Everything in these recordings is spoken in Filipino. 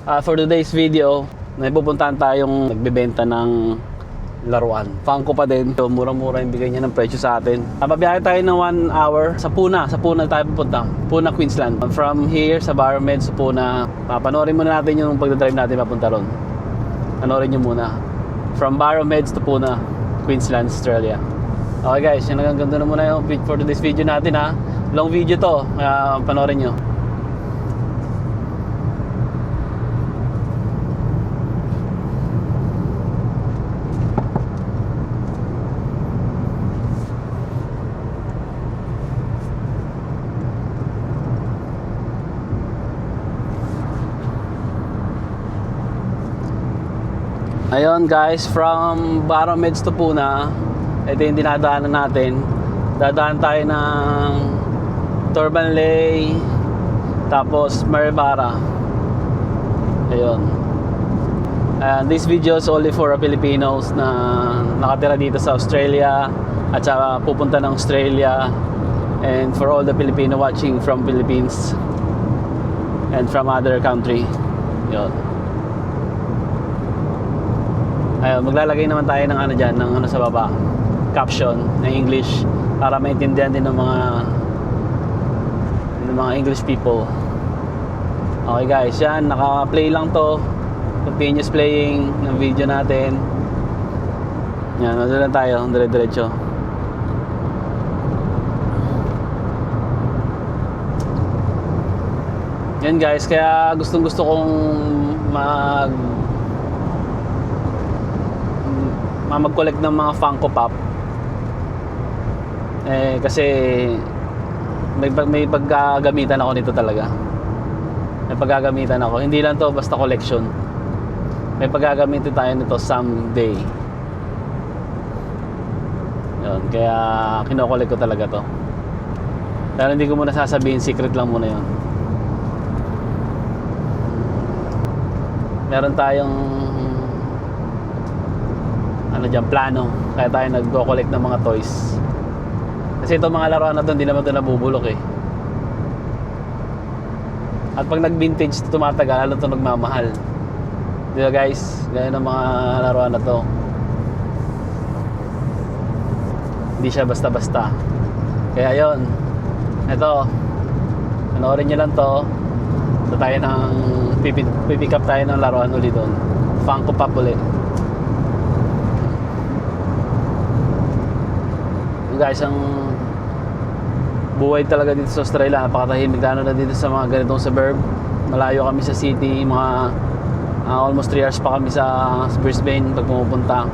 For today's video, may pupuntahan tayong nagbebenta ng laruan. Funko pa din. So, murang-mura yung bigay niya ng presyo sa atin. Babiyahe tayo ng 1 hour sa Puna. Sa Puna tayo pupunta. Puna, Queensland. From here sa Barrow-Med sa Puna. Panoorin muna natin yung pagdadrive natin papunta ron. Panoorin nyo muna. From Barrow-Med to Puna, Queensland, Australia. Okay guys, yun hanggang ganito na muna yung for today's video natin ha. Long video to. Panoorin nyo. Ayun guys, from Barrow-Med to Puna, ito yung dinadaanan natin. Dadaan tayo ng Turbanley, tapos Maribara. Ayun. This video is only for Filipinos na nakatira dito sa Australia at saka pupunta ng Australia, and for all the Filipino watching from Philippines and from other country. Ayun. Ayun, maglalagay naman tayo ng ano dyan, ng ano sa baba, caption na English para maintindihan din ng mga English people. Okay guys, yan, naka-play lang to. Continuous playing ng video natin. Yan, nandun lang tayo, dire-diretso. Yan guys, kaya gustong-gusto kong mag-collect ng mga Funko Pop. Kasi may paggagamitan ako nito talaga. May paggagamitan ako. Hindi lang to basta collection. May paggagamitan tayo nito someday. Yun, kaya kino-collect ko talaga to. Pero hindi ko muna sasabihin, secret lang muna yun. Meron tayong ano dyan, plano. Kaya tayo nag-collect ng mga toys. Kasi itong mga laruan na ito, hindi naman ito nabubulok eh. At pag nag-vintage, tumatagal, lalo ito nagmamahal. Di ba guys? Gaya ng mga laruan na ito. Hindi siya basta-basta. Kaya yon. Ito, panoorin nyo lang to. Ito tayo ng pipick up tayo ng laruan ulit doon. Funko Pop ulit. Guys, ang buhay talaga dito sa Australia, napakatahimik, lalo na dito sa mga ganitong suburb. Malayo kami sa city, mga almost 3 hours pa kami sa Brisbane pag pumupunta.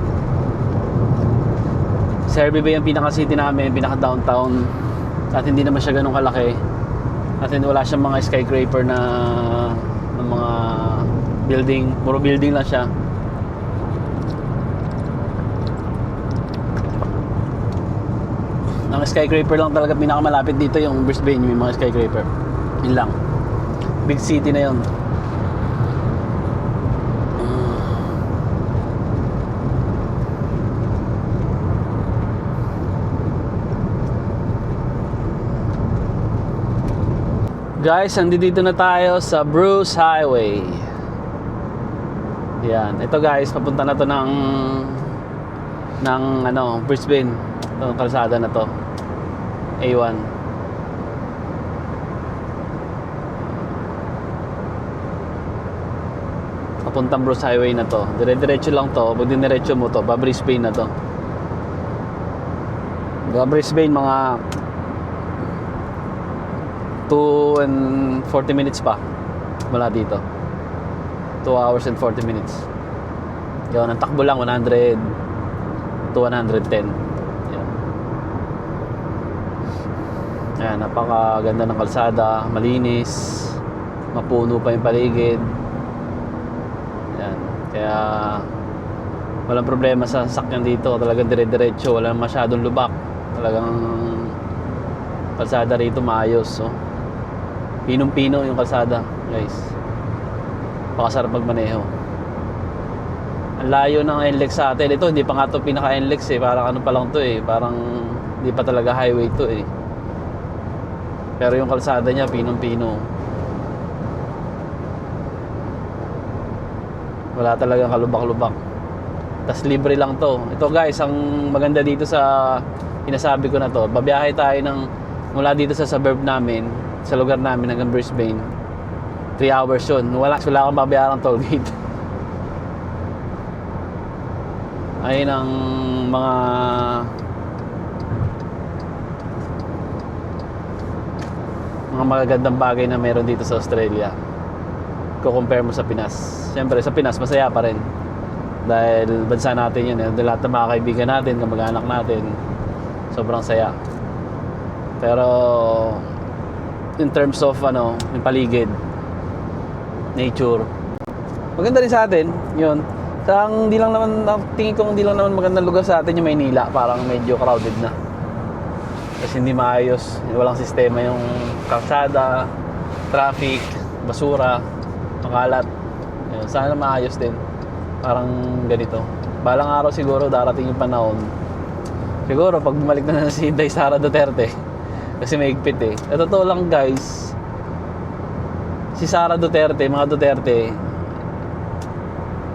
Sa Hervey Bay ang pinaka-city namin, pinaka-downtown, at hindi naman siya ganun kalaki, at hindi wala siyang mga skyscraper na mga building, puro building lang siya. Ang skyscraper lang talaga pinakamalapit dito yung Brisbane, may mga skyscraper. Yun lang. Big city na yun. Guys, andito na tayo sa Bruce Highway. Yan. Ito guys, papunta na to ng Brisbane. Itong kalsada na to. A1. Papuntang Bruce Highway na to. Dire-diretso lang to. Pag diniretso mo to, pa Brisbane na to. Mga Brisbane, mga 2 and 40 minutes pa mula dito. 2 hours and 40 minutes. Yun, ang takbo lang 100 to 110. Ayan, napakaganda ng kalsada, malinis, mapuno pa yung paligid. Ayan, kaya walang problema sa sasakyan dito. Talagang dire-diretso, walang masyadong lubak. Talagang kalsada rito maayos. So, pinong-pino yung kalsada, guys. Pakasarap magmaneho. Ang layo ng NLEX sa atin. Ito, hindi pa nga ito pinaka-NLEX eh. Parang ano pa lang ito eh. Parang hindi pa talaga highway ito eh. Pero yung kalsada niya, pinong-pino. Wala talagang kalubak-lubak. Tas libre lang to. Ito guys, ang maganda dito sa sinasabi ko na to, babiyahe tayo mula dito sa suburb namin, sa lugar namin hanggang Brisbane. 3 hours yun. Wala kang babayarang toll gate. Ayun ang mga magagandang bagay na meron dito sa Australia. Compare mo sa Pinas. Siyempre sa Pinas masaya pa rin. Dahil bansa natin yun. Dahil lahat ng mga kaibigan natin, kamag-anak natin, sobrang saya. Pero in terms of yung paligid, nature, maganda rin sa atin yun. Hindi lang naman, tingin ko hindi lang naman magandang lugar sa atin yung Maynila. Parang medyo crowded na. Kasi hindi maayos, walang sistema yung kalsada, traffic, basura, makalat. Yun, sana maayos din. Parang ganito. Balang araw siguro darating yung panahon. Siguro pag bumalik na si Inday Sara Duterte. Kasi maigpit eh. Totoo lang guys. Si Sara Duterte, mga Duterte,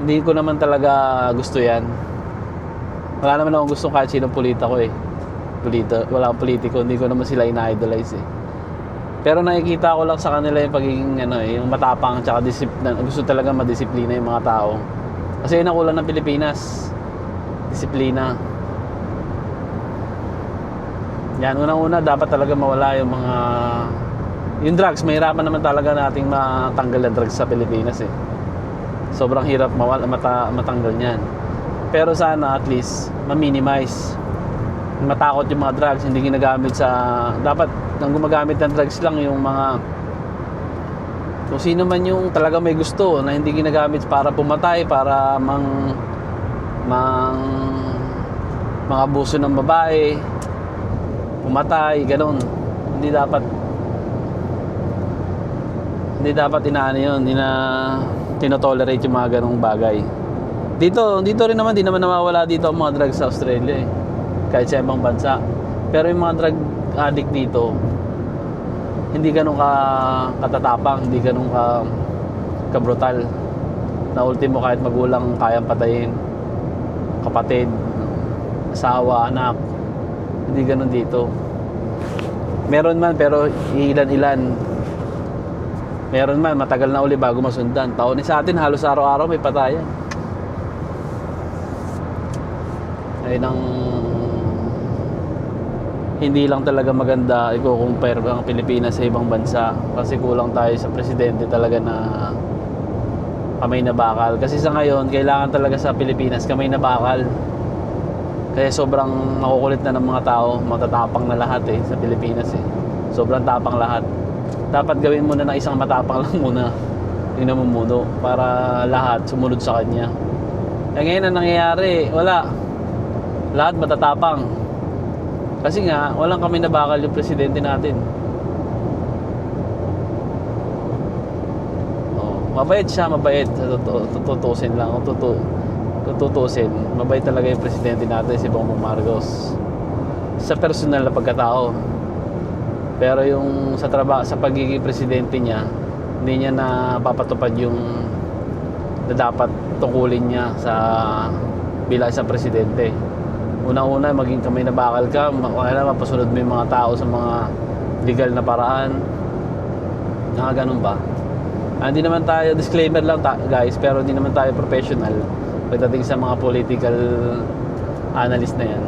hindi ko naman talaga gusto yan. Wala naman akong gustong kahit sinong politiko eh. Wala akong politiko, hindi ko naman sila ina-idolize eh. Pero nakikita ko lang sa kanila yung pagiging yung matapang tsaka gusto talaga madisiplina yung mga tao. Kasi yun ang kulang ng Pilipinas. Disiplina. Yan, unang-una dapat talaga mawala yung drugs. Mahirapan naman talaga nating matanggal ang drugs sa Pilipinas eh. Sobrang hirap matanggal niyan. Pero sana at least ma-minimize. Matakot yung mga drugs, hindi ginagamit dapat nang gumagamit ng drugs lang yung mga kung sino man yung talaga may gusto na hindi ginagamit para pumatay, para mga abuso ng babae, pumatay, ganun. Hindi dapat inaano yun, tinotolerate yung mga ganung bagay. Dito rin naman, di naman nawawala dito ang mga drugs sa Australia eh. Kahit sa ibang bansa. Pero yung mga drug addict dito, hindi ganun katatapang, hindi ganun kabrutal. Na ultimo kahit magulang kayang patayin, kapatid, asawa, anak. Hindi ganun dito. Meron man pero ilan-ilan. Meron man matagal na uli bago masundan. Taon sa atin halos araw-araw may patayan. Ayun ang hindi lang talaga maganda i-compare ang Pilipinas sa ibang bansa kasi kulang tayo sa presidente talaga na kamay na bakal. Kasi sa ngayon kailangan talaga sa Pilipinas kamay na bakal. Kaya sobrang makukulit na ng mga tao, matatapang na lahat sa Pilipinas eh. Sobrang tapang lahat. Dapat gawin muna na isang matapang lang muna yung namumuno para lahat sumunod sa kanya. Kaya ngayon ang nangyayari, wala. Lahat matatapang. Kasi nga, walang kami nabakal yung presidente natin. Mabait siya, mabait. Tututusin lang. Tututusin. Mabait talaga yung presidente natin, si Bongbong Marcos. Sa personal na pagkatao. Pero yung sa pagiging presidente niya, hindi niya napapatupad yung na dapat tungkulin niya bilang isang presidente. Una-una, maging kamay na bakal ka, mapasunod mo yung mga tao sa mga legal na paraan. Ganun ba? Hindi naman tayo, disclaimer lang guys, pero hindi naman tayo professional pagdating sa mga political analyst na yan.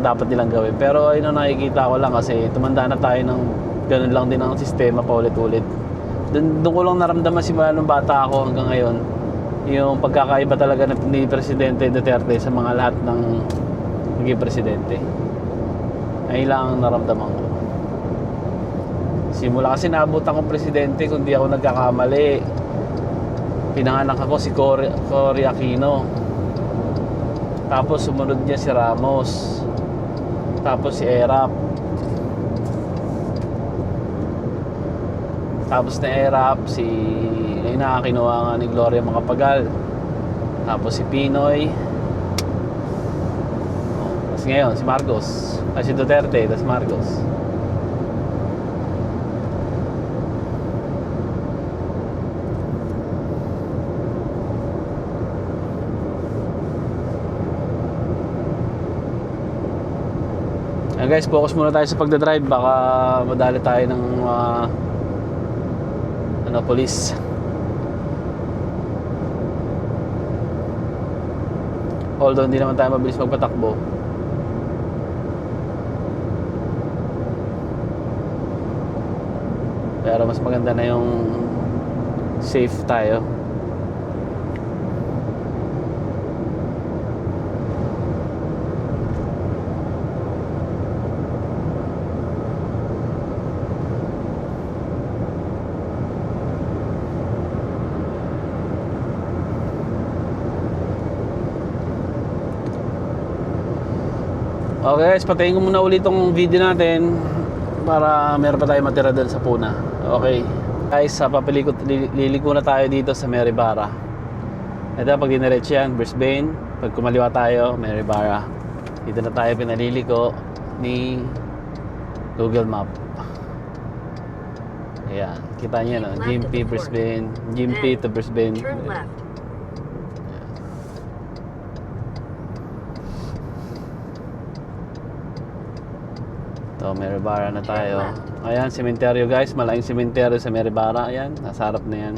Dapat nilang gawin. Pero ayun ang nakikita ko lang kasi tumanda na tayo ng ganun lang din ang sistema paulit-ulit. Doon ko lang naramdaman simula nung bata ako hanggang ngayon yung pagkakaiba talaga ni Presidente Duterte sa mga lahat ng naging presidente. Ayun lang ang naramdaman ko. Simula kasi naabutan kong presidente, kung di ako nagkakamali, pinanganak ako si Cory Aquino. Tapos sumunod niya si Ramos. Tapos si Erap. Tapos na Erap, ayun na, kinuha nga ni Gloria Macapagal. Tapos si Pinoy. Tapos ngayon, si Marcos. Si Duterte, tapos Marcos. Guys, focus muna tayo sa pagdadrive. Baka madali tayo ng police. Although hindi naman tayo mabilis magpatakbo. Pero mas maganda na yung safe tayo. Okay guys, patayin ko muna ulit itong video natin para meron pa tayo matira doon sa Puna. Okay guys, liliko na tayo dito sa Meribara. Ito pag diniretso yan, Brisbane. Pag kumaliwa tayo, Meribara. Dito na tayo pinaliliko ni Google Map. Ayan, kita nyo no, Gympie, Brisbane, Gympie to Brisbane. Turn left. So, Meribara na tayo. Ayan, sementeryo guys. Malaking sementeryo sa Meribara. Ayan, nasa harap na yan.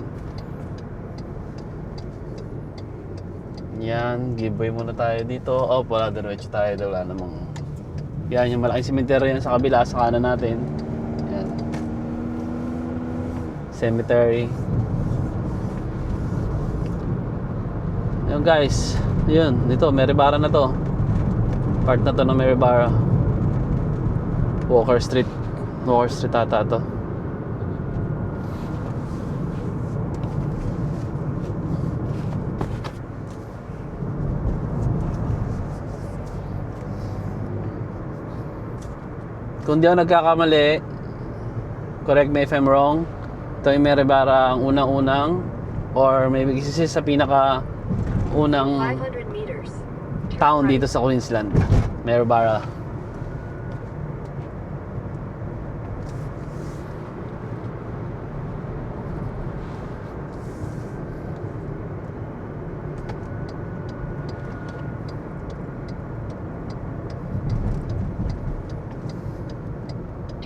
Yan, giveaway muna tayo dito. Oh, wala, diretso tayo. Wala namang... Yan, yung malaking sementeryo yan sa kabila, sa kanan natin. Yan. Cemetery. Ayan guys. Yun, dito, Meribara na to. Part na to ng Meribara. Walker Street ata to. Kung di ako nagkakamali, correct me if I'm wrong, ito yung Meribara ang unang-unang or maybe isa sa pinaka unang 500 meters. town dito sa Queensland, Meribara.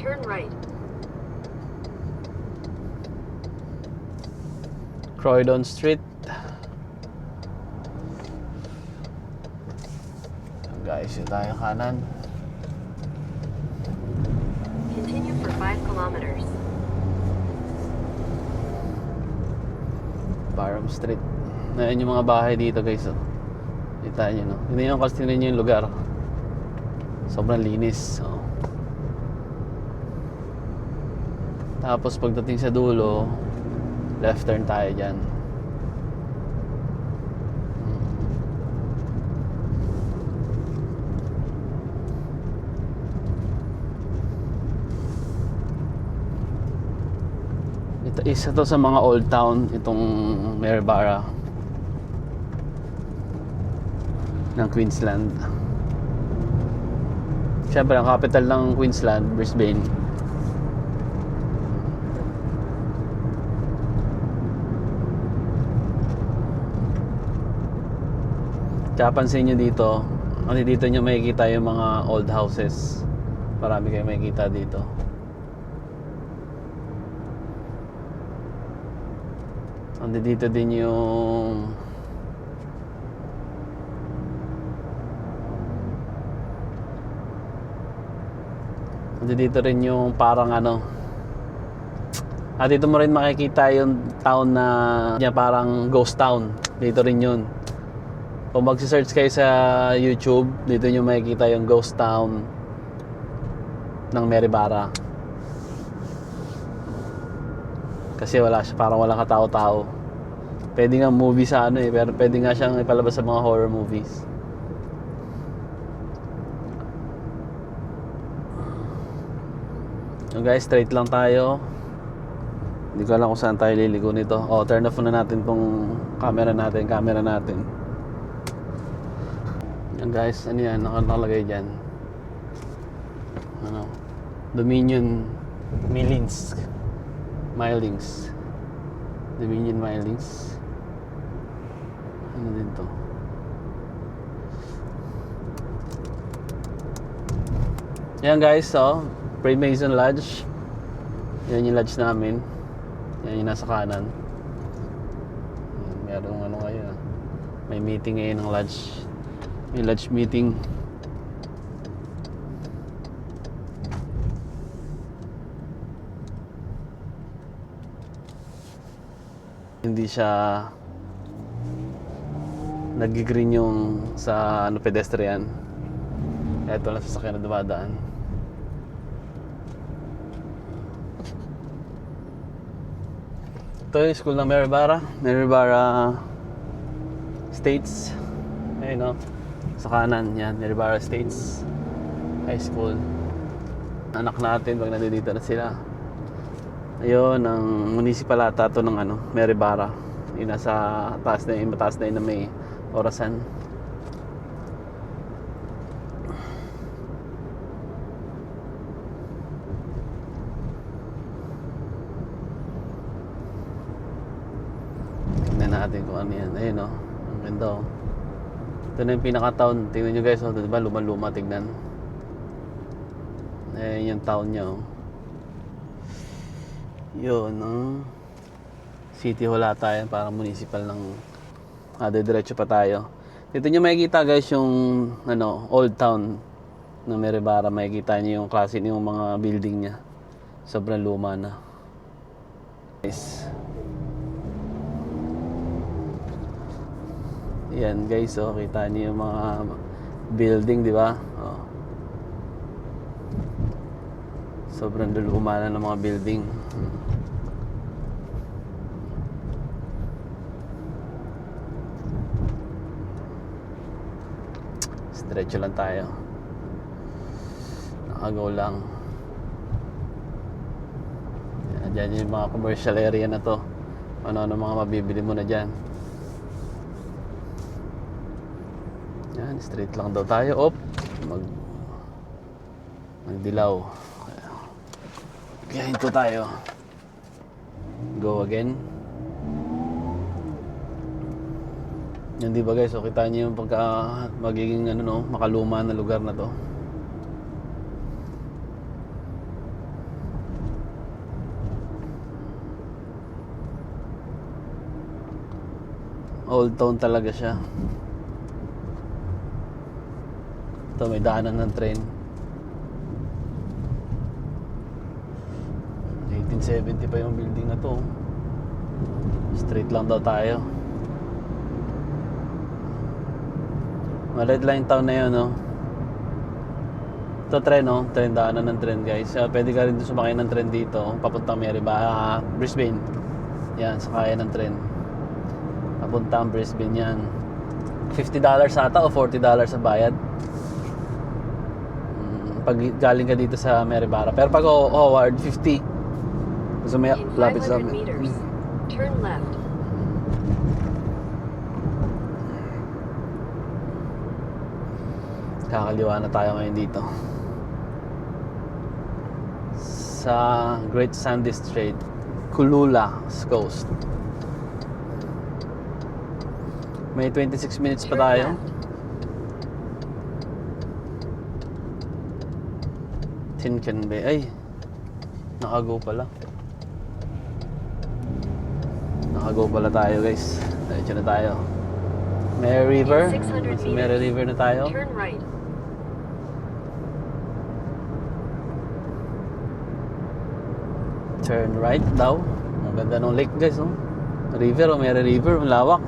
Turn right. Croydon Street. Guys, yun tayo kanan. Continue for 5 kilometers. Barham Street. Ayan yung mga bahay dito guys. Oh. Kita nyo no. Hindi nyo kasi nyo yung lugar. Sobrang linis. Oh. Tapos pagdating sa dulo, left turn tayo dyan. Ito, isa to sa mga old town, itong Meribara ng Queensland. Siyempre, ang capital ng Queensland, Brisbane. Kaya pansin nyo dito, kasi dito nyo makikita yung mga old houses. Marami kayo makikita dito. Dito din yung dito rin yung parang ano. Dito mo rin makikita yung town na parang ghost town. Dito rin yun. Kung mag-search kayo sa YouTube, dito nyo makikita yung ghost town ng Meribara. Kasi wala siya, parang walang katao-tao. Pwede nga movie sa ano pero pwede nga siyang ipalabas sa mga horror movies. So guys, straight lang tayo. Hindi ko alam kung saan tayo liligo nito. Oh, turn off na natin tong camera natin. Yan guys, ano yan, nakalagay dyan. Ano? Dominion Millings. Dominion Millings. Ano din to? Yan guys, so Freemason Lodge. Yan yung lodge namin. Yan yung nasa kanan. Merong ano ngayon ah. May meeting ngayon ng lodge. May lodge meeting. Hindi siya nag-green yung sa ano pedestrian. Ito lang sasakyan na dumadaan. Ito yung school ng Meribara States. Ayun no, sa kanan yan, Meribara States High School. Anak natin pag nandito na sila. Ayun, ang municipal ata to ng ano, Meribara. Yung nasa taas na yun, mataas na yun na may orasan. Tingnan natin kung ano yan. Ayun o, ang ganda o. Ito na yung pinaka-town. Tingnan nyo guys, o, diba luma-luma, tignan. Ayun yung town nyo. Yun, City Hall ata yan, parang municipal ng diretso pa tayo. Dito nyo makikita guys yung ano, old town ng Meribara. Makikita nyo yung klase yung mga building niya. Sobrang luma na. Guys. Yan guys, oh, kita nyo yung mga building, di ba? Oh. Sobrang luma na ng mga building. Diretso lang tayo. Nakagaw lang. Diyan yung mga commercial area na to. Ano-ano mga mabibili mo na dyan. Yan, straight lang daw tayo. Magdilaw. Kaya hinto tayo. Go again. Yan, di ba guys, so kita niyo yung pagka magiging ano no, makaluma na lugar na to. Old town talaga siya. Ito may daanan ng train. 1870 pa yung building na to. Straight lang daw tayo. Red line town na yun, no? Ito tren, no? Tren, daanan ng tren, guys. Pwede ka rin sumakay ng tren dito. Papuntang Meribara, Brisbane. Yan, sakay ng tren. Papuntang Brisbane yan. $50 ata o $40 ang bayad. Pag galing ka dito sa Meribara. Pero pag Howard, 50. So may In lapit sa 500 meters, turn left. Kakaliwa na tayo ngayon dito sa Great Sandy Strait, Kulula Coast. May 26 minutes pa tayo. Tincan Bay. Ay, nakago pala. Nakago pala tayo guys. Diretso na tayo. Mary River. In 600 meters, Mary River na tayo. turn right. Turn right daw. Ang ganda ng lake guys, oh. River, oh, Mary River, ang lawak.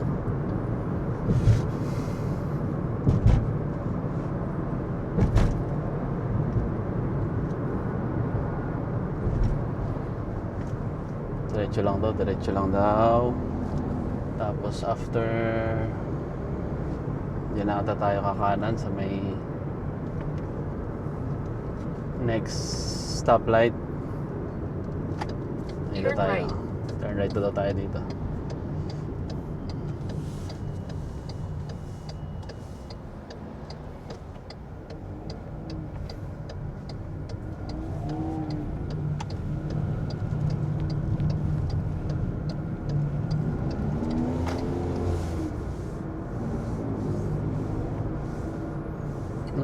Diretso lang daw, diretso lang daw. Tapos after diyan na ata tayo kakanan sa may next stoplight. Dito Turn tayo. right. Turn right daw tayo dito.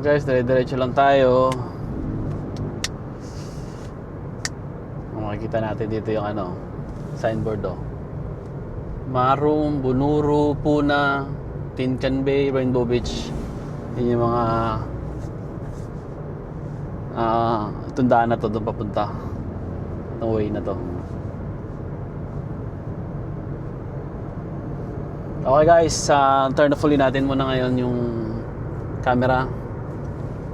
Guys, dire-diretso lang tayo. Makikita natin dito yung ano, signboard oh. Marum, Bunuru, Puna, Tincan Bay, Rainbow Beach. Yun yung mga tundaan na to doon papunta. No way na to. Okay guys, turn off ulit natin muna ngayon yung camera.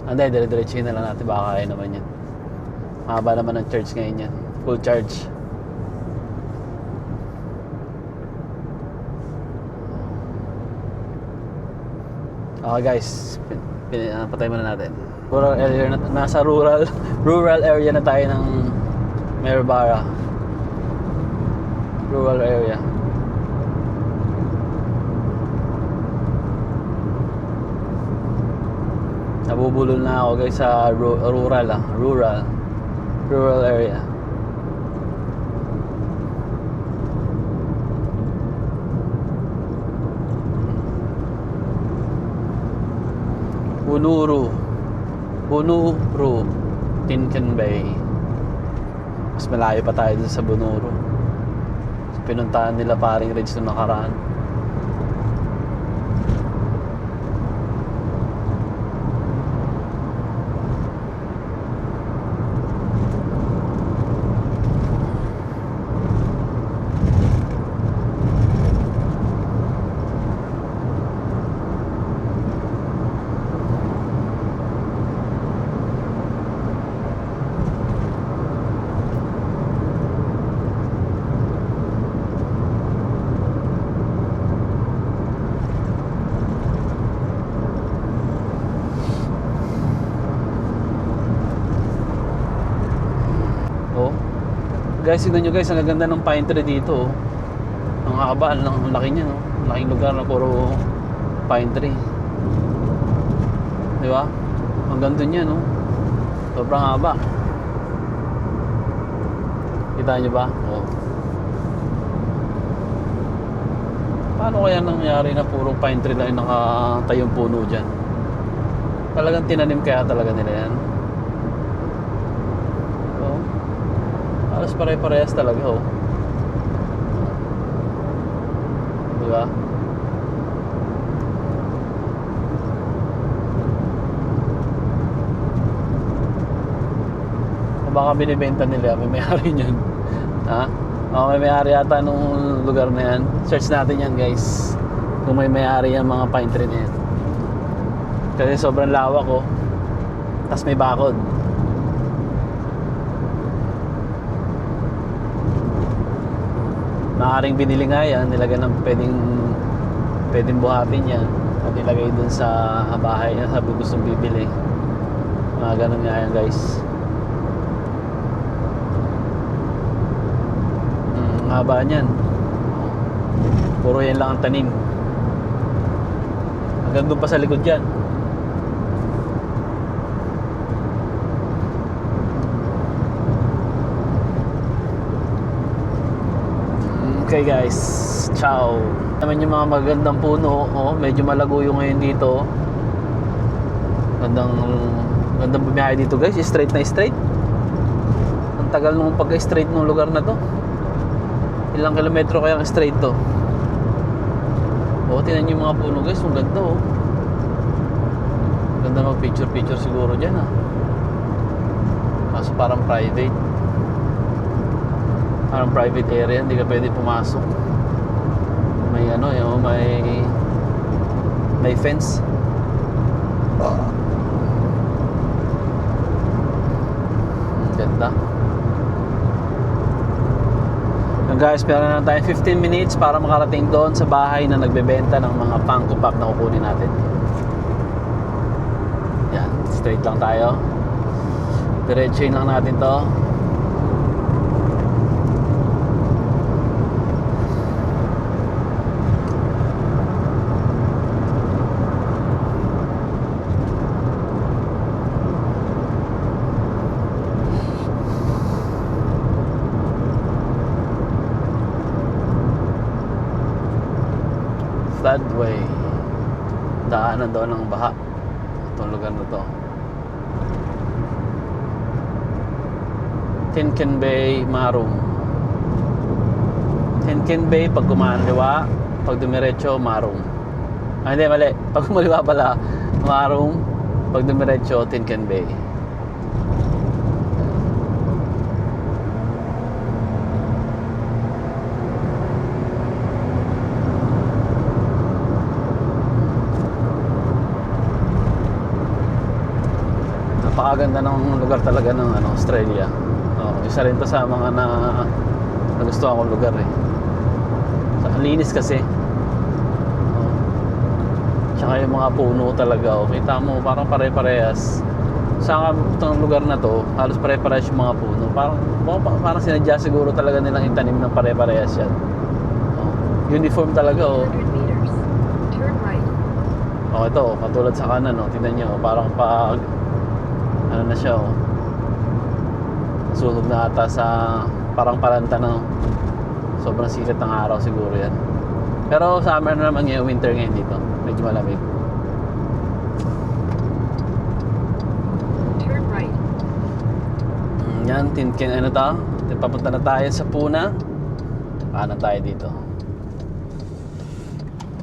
Hindi, dire-diretsuhin na lang natin. Baka kaya naman yan. Mahaba naman ang charge ngayon yan. Full charge. Okay guys, patay muna natin. Rural area na, nasa rural area na tayo ng Merbara. Rural area. Nabubulol na ako guys sa rural area. Bunuru, Tincan Bay. Mas malayo pa tayo dun sa Bunuru. Pinuntahan nila paring Reg nung nakaraan. Guys, tignan nyo guys, ang ganda ng pine tree dito. Ang haba, ang laki niya, no? Ang laking lugar na puro pine tree. Di ba? Ang ganda niya, no? Sobrang haba. Kita nyo ba? Oh. Paano kaya nangyari na puro pine tree lang yung nakatayong puno dyan? Talagang tinanim kaya talaga nila yan? Halos pare-parehas talaga, oh. Diba? O baka binibenta nila, may may-ari niyan. Ha? O may may-ari yata nung lugar na yan. Search natin yan guys. Kung may may-ari yan mga pine tree na yan. Kasi sobrang lawak, oh. Tapos may bakod. Maaaring binili nga yan, nilagay ng pwedeng buhatin yan at nilagay dun sa bahay niya, sabi gustong bibili. Mga ganun nga yan guys. Haba niyan. Puro yan lang ang tanim. Hanggang doon pa sa likod yan. Okay guys, ciao. Naman yung mga magandang puno, oh, medyo malago yung ngayon dito. Gandang bumiyahe dito guys, straight na straight. Ang tagal nung pagka-straight ng lugar na to. Ilang kilometro kaya ang straight to? Oh, tingnan yung mga puno guys, ang ganda oh. Ganda mag picture siguro dyan ah. Kaso parang private. Parang private area, hindi ka pwede pumasok. May ano, yung may fence. Ganda. Guys, meron na tayo 15 minutes para makarating doon sa bahay na nagbebenta ng mga Funko Pop na kukunin natin. Yan, straight lang tayo. Diretsuhin lang natin to. Floodway, daanan doon ng baha itong lugar na to. Tinken Bay, Maroom. Tinken Bay pag kumaliwa, pag dumiretso, Maroom. Hindi, mali. Pag kumaliwa pala, Maroom. Pag dumiretso, Tinken Bay. Napakaganda ng lugar talaga ng Australia. Isa rin to sa mga nagustuhan kong lugar eh. Ang linis kasi. Tsaka yung mga puno talaga. Kita mo, parang pare-parehas. Sa itong lugar na to, halos pare-parehas yung mga puno. Parang sinadya siguro talaga nilang itanim ng pare-parehas yan. Uniform talaga 100 meters. Turn right. Ito, katulad sa kanan tingnan nyo, parang pag ano na siya sunog na ata sa parang palanta na sobrang sikat ng araw siguro yan. Pero summer na naman ngayon, winter ngayon dito, medyo malamig. Turn right. Yan, Tinken papunta na tayo sa Puna. Kanan tayo dito.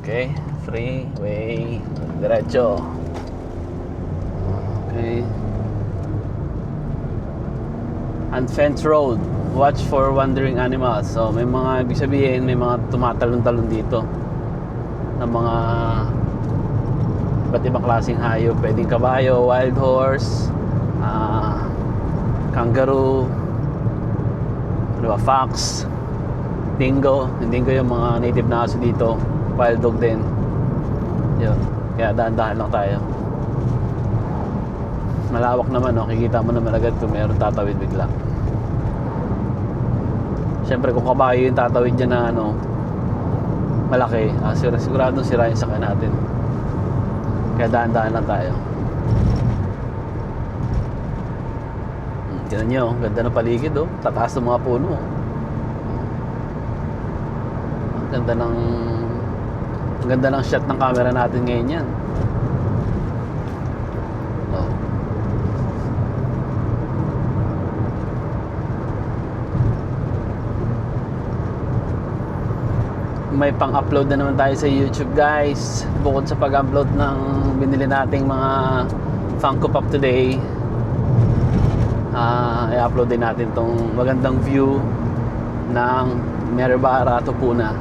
Okay, freeway, diretso. Okay. Unfenced road. Watch for wandering animals. So may mga, ibig sabihin, may mga tumatalon-talon dito ng mga iba't ibang klaseng hayop. Pwedeng kabayo, wild horse, kangaroo, fox, dingo. Yung dingo yung mga native na aso dito. Wild dog din. Yun. Kaya dahan-dahan lang tayo. Malawak naman, kikita mo naman agad kung mayroon tatawid bigla. Siyempre kung kabayo yung tatawid dyan na malaki, siguradong sira yung sakyan natin. Kaya dahan-dahan lang tayo. Tignan nyo, ganda ng paligid tataas ng mga puno. Ang ganda ng shot ng camera natin ngayon yan. May pang-upload na naman tayo sa YouTube, guys. Bukod sa pag-upload ng binili nating mga Funko Pop today, i-upload din natin tong magandang view ng Maryborough to Puna.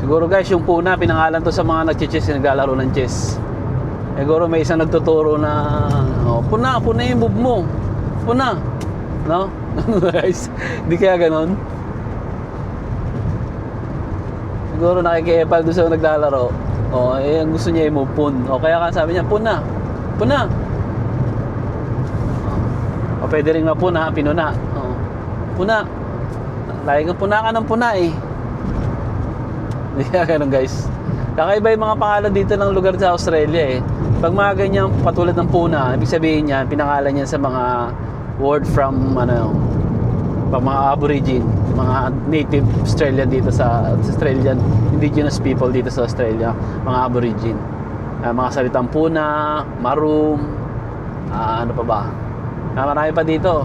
Siguro guys, yung Puna, pinangalan to sa mga nagche-chess, naglalaro ng chess. Siguro may isang nagtuturo na, Puna yung move mo. Puna. No? Guys, di kaya ganon? Siguro nakiki-epal doon sa naglalaro. Ang gusto niya i-move pun. Kaya sabi niya, Puna. Puna. Pwede rin mapuna, pinuna. Puna. Lagi kang puna ka ng puna eh. Hindi kaya ganun guys. Kakaiba yung mga pangalan dito ng lugar sa Australia eh. Pag mga ganyan patulad ng Puna, ibig sabihin niya, pinangalan niya sa mga word from pag mga aborigine, mga native Australian dito sa Australian, indigenous people dito sa Australia, mga aborigine. Mga salitang Puna, Maroom, ano pa ba? Marami pa dito.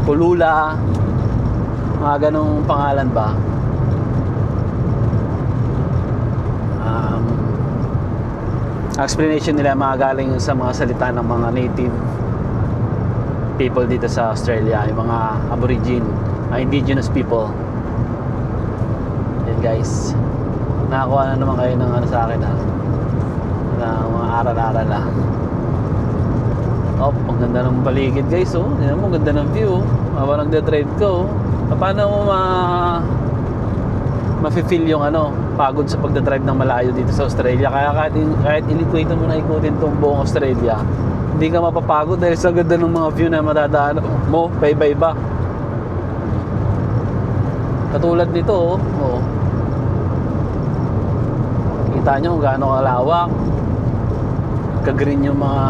Kulula, mga ganong pangalan ba? Explanation nila mga galing sa mga salita ng mga native people dito sa Australia, yung mga aborigine, indigenous people. Yan guys, nakakuha na naman kayo ng sa akin ng mga aral-aral ang ganda ng paligid guys. Yan mo, ganda ng view habang nagde-drive ko. Paano mo ma-feel yung pagod sa pagdadrive ng malayo dito sa Australia. Kaya kahit ilikuitan mo na ikutin itong buong Australia, hindi ka mapapagod dahil sa ganda ng mga view na madadaan mo pa-iba-iba. Katulad nito kita nyo kung gaano kalawak, ka-green yung mga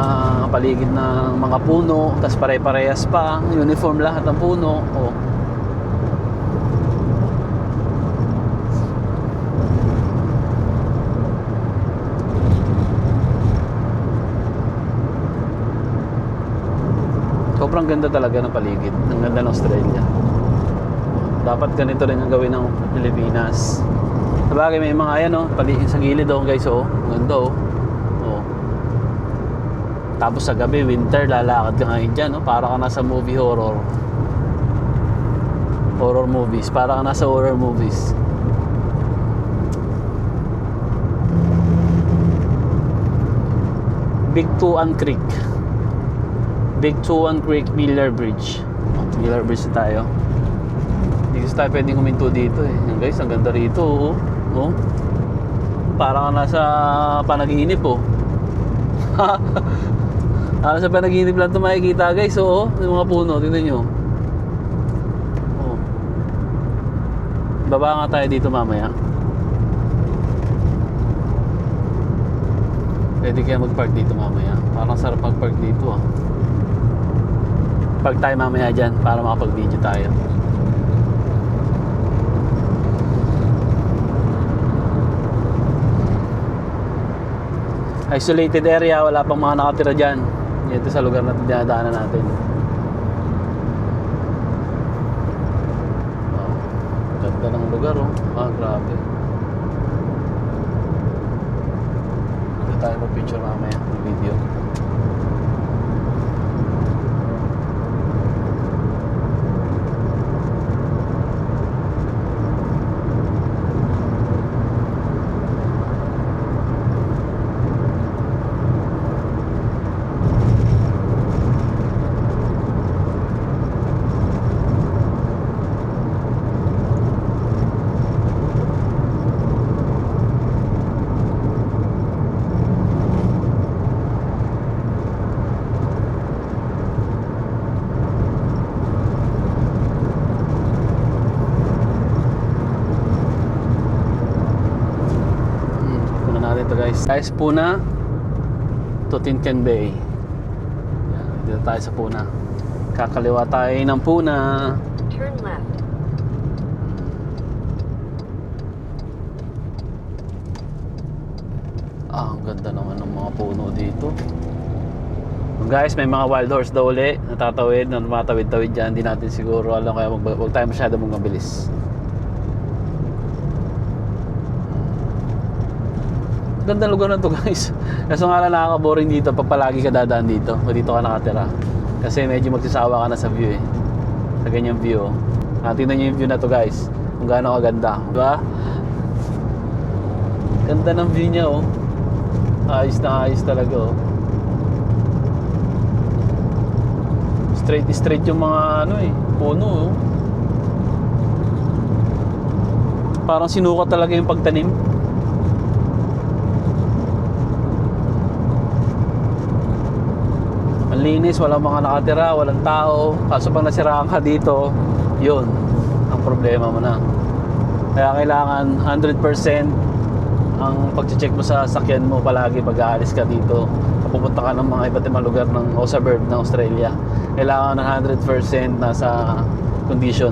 paligid ng mga puno, tas pare-parehas pa, uniform lahat ng puno. Sobrang ganda talaga ng paligid. Ang ganda ng Australia. Dapat ganito rin ang gawin ng Pilipinas. Sabagay may mga ayan oh, paligid sa gilid oh guys oh. Ganda oh. Oh. Tapos sa gabi, winter, lalakad ka ngayon dyan oh. Para ka nasa movie horror. Horror movies. Para ka nasa horror movies. Big Tuan Creek. Big Tuan Creek Miller Bridge. Oh, Miller Bridge na tayo. Hindi kasi tayo pwedeng huminto dito eh. Yan guys, ang ganda rito oh. Oh. Parang nasa panaginip oh. Nasa panaginip lang ito makikita guys oh. Yung mga puno, tingnan nyo. Oh. Baba nga tayo dito mamaya. Pwede kaya mag-park dito mamaya. Parang sarap mag-park dito ah. Park tayo mamaya dyan para makapag-video tayo. Isolated area, wala pang mga nakatira dyan. Dito sa lugar na dinadaanan natin. Oh, ganda ng lugar oh. Ah, grabe. Tayo mag-picture mamaya ng video. Guys, Puna to Tinken Bay. Yan, dito tayo sa Puna. Kakaliwa tayo ng Puna. Turn left. Ah, ang ganda naman ng mga puno dito. Guys, may mga wild horse daw uli. Natatawid, matawid-tawid dyan. Hindi natin siguro alam, kaya huwag tayo masyado mong mabilis. Ganda lugar na to guys. Kaso nga lang nakaka-boring dito pag palagi ka dadaan dito. O dito ka nakatira. Kasi medyo magsasawa ka na sa view eh. Sa ganyang view. Tingnan nyo yung view na to guys. Kung gaano kaganda. Diba? Ganda ng view niya oh. Ayos na ayos talaga oh. Straight yung mga ano eh. Puno oh. Parang sinukat talaga yung pagtanim. Linis, walang mga nakatira, walang tao. Kaso pag nasiraan ka dito, yun ang problema mo na. Kaya kailangan 100% ang pag-check mo sa sakyan mo palagi pag aalis ka dito. Pupunta ka ng mga iba't ibang lugar o suburb ng Australia. Kailangan ng 100% nasa condition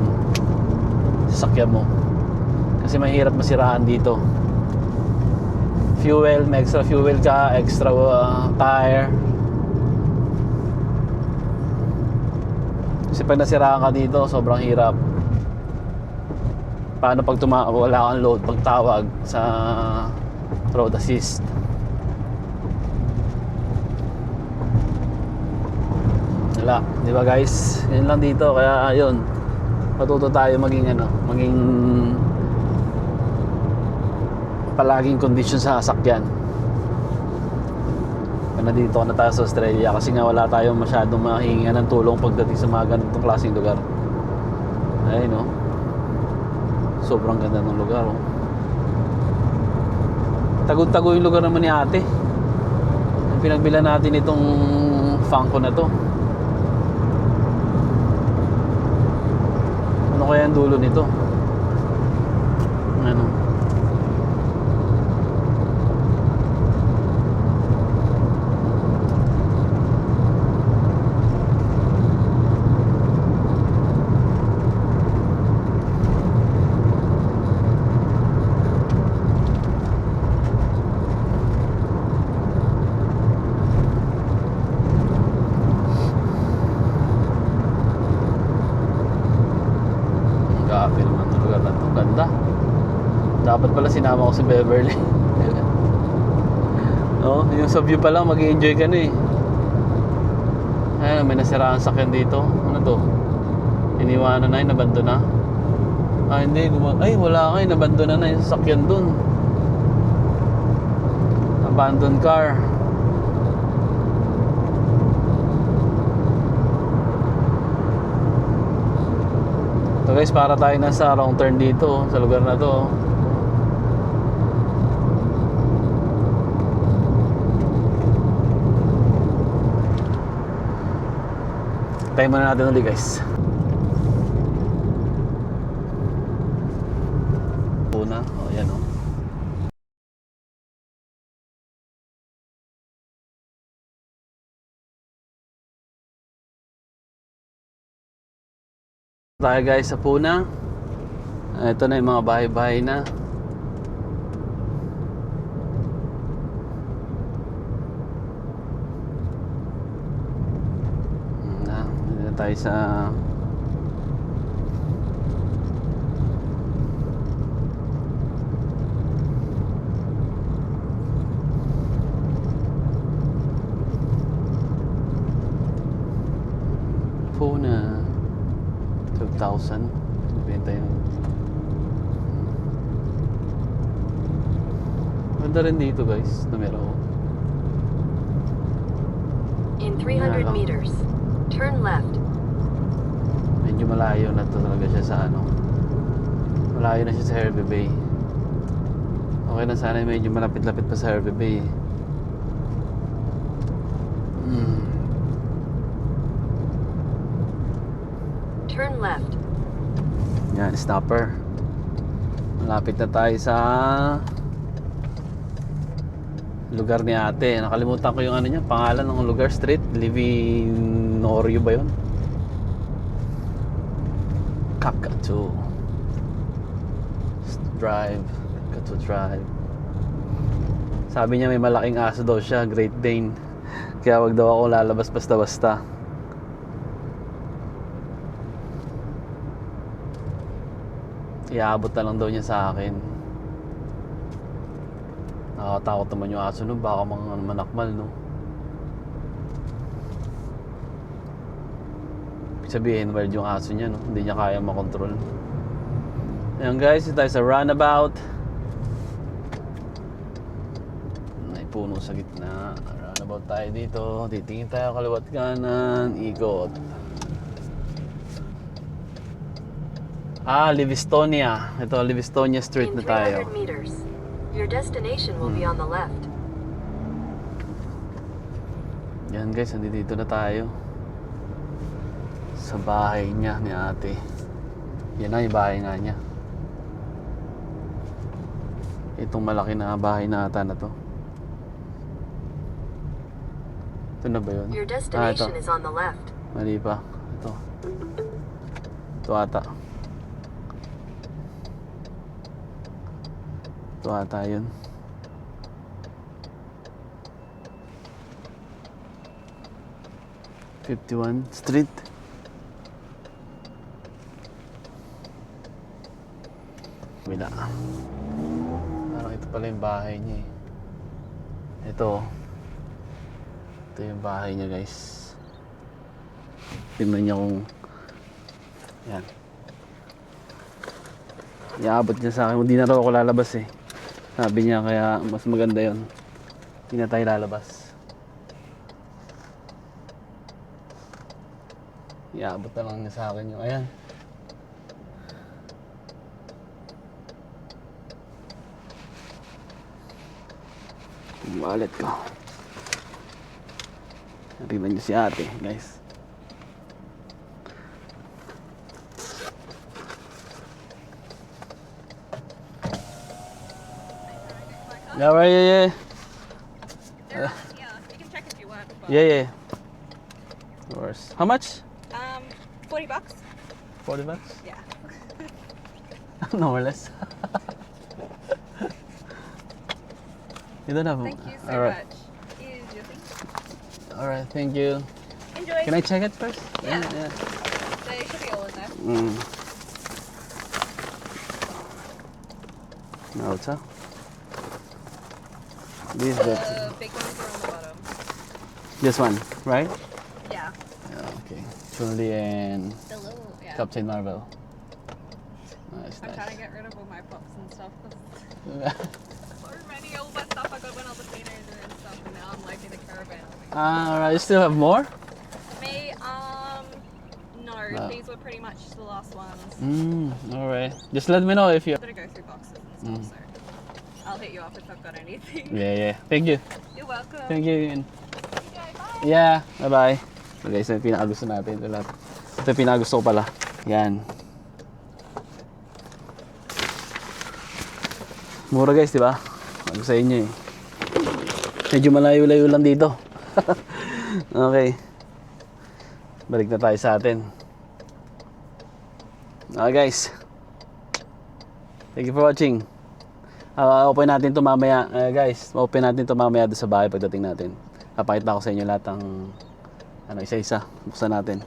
sa sakyan mo. Kasi mahirap masiraan dito. Fuel, may extra fuel ka, extra tire. Kasi pag nasiraan ka dito, sobrang hirap. Paano pag wala kang load pagtawag sa road assist? Wala, di ba guys? Yun lang dito, kaya ayun. Matuto tayo maging palaging condition sa sasakyan. Nandito na tayo sa Australia kasi nga wala tayong masyadong mahihingan ng tulong pagdating sa mga ganitong klaseng lugar. Ayun oh. Sobrang ganda ng lugar oh. Tagod-tago yung lugar naman ni ate. Pinagbilan natin itong Funko na to. Ano kaya ang dulo nito? Ano? Ganda. Dapat pala sinama ko si Beverly. Oh, yung sa view pa lang mag-i-enjoy ka na eh. Ayun, may nasiraan sakyan dito. Ano to? Iniwanan na yun, nabando na. Ah, hindi. Ay, wala nga yun. Nabando na yung sasakyan dun. Abandoned car. So guys, para tayo nasa wrong turn dito sa lugar na to. Tayo muna natin ulit guys. Una, oh yan oh. Tayo guys sa Puna. Ito na yung mga bahay-bahay na. Dito na tayo sa Puna. 12,000 benta yun. Ganda rin dito guys, numero. In 300 Yan. meters, turn left. Medyo malayo na to talaga siya sa ano. Malayo na siya sa Hervey Bay. Okay na sana medyo malapit-lapit pa sa Hervey Bay. Turn left. Yan, stopper. Malapit na tayo sa lugar ni ate. Nakalimutan ko yung ano niya, pangalan ng lugar, street. Livinorio ba yun? Kakatu Drive. Kakatu Drive. Sabi niya may malaking aso daw siya, Great Dane. Kaya wag daw ako lalabas basta-basta. Iabot na lang daw niya sa akin. Nakakatakot naman yung aso nun. Baka mga manakmal, no? Ibig sabihin, wild yung aso niya, no? Hindi niya kaya makontrol. Ayan guys, ito tayo sa roundabout. May puno sa gitna. Roundabout tayo dito. Titingin tayo kaliwat kanan. Ikot. Livistonia. Ito, Livistonia Street In na tayo. 300 meters, your destination will be on the left. Yan guys, nandito na tayo sa bahay niya ni ate. Yan na yung bahay nga niya. Itong malaki na bahay na ata na to. Ito na ba yun? Your ito. destination is on the left. Mali pa. Ito. Ito ata. Ito ata yun. '51 Street. Bila. Parang ito pala yung bahay niya eh. Ito. Ito yung bahay niya guys. Tingnan niya kung yan. Iabot niya sa akin. Hindi na raw ako lalabas eh. Sabi niya kaya mas maganda yon. Hindi na tayo lalabas. Iabot na lang niya sa akin yung ayan. Yung wallet ko. Tingnan niyo si ate guys. Yeah, right, yeah. Yeah, you can check if you want. But, Yeah. Of course. How much? $40. 40 bucks? Yeah. No, more or less. You don't have. Thank you so Alright. much. Here's your thing. Alright, thank you. Enjoy. Can I check it first? Yeah. Yeah. They should be all in there. Nauta. This the The big ones are on the bottom. this one, right? Yeah. Yeah, okay. Chun-Li and The little, yeah. Captain Marvel. Nice, I'm trying to nice. get rid of all my props and stuff. 'Cause so many, all that stuff I got when I was a teenager and stuff, and now I'm like in a caravan. Alright, you still have more? Me, no, No. these were pretty much the last ones. Alright. Just let me know if you... I'm gonna go through boxes and stuff, so I'll hit you up if I've got anything. Yeah. Thank you. You're welcome. Thank you. And Okay, bye. yeah, bye-bye. So guys, ito yung pinakagusto natin. Ito lahat. Ito yung pinakagusto ko pala. Yan. Mura guys, di ba? Ako sa inyo eh. Medyo malayo-layo lang dito. Okay. Balik na tayo sa atin. Okay guys. Thank you for watching. Open natin ito mamaya. Guys, open natin ito mamaya doon sa bahay pagdating natin. Papakita ko sa inyo lahat ng isa-isa. Buksan natin.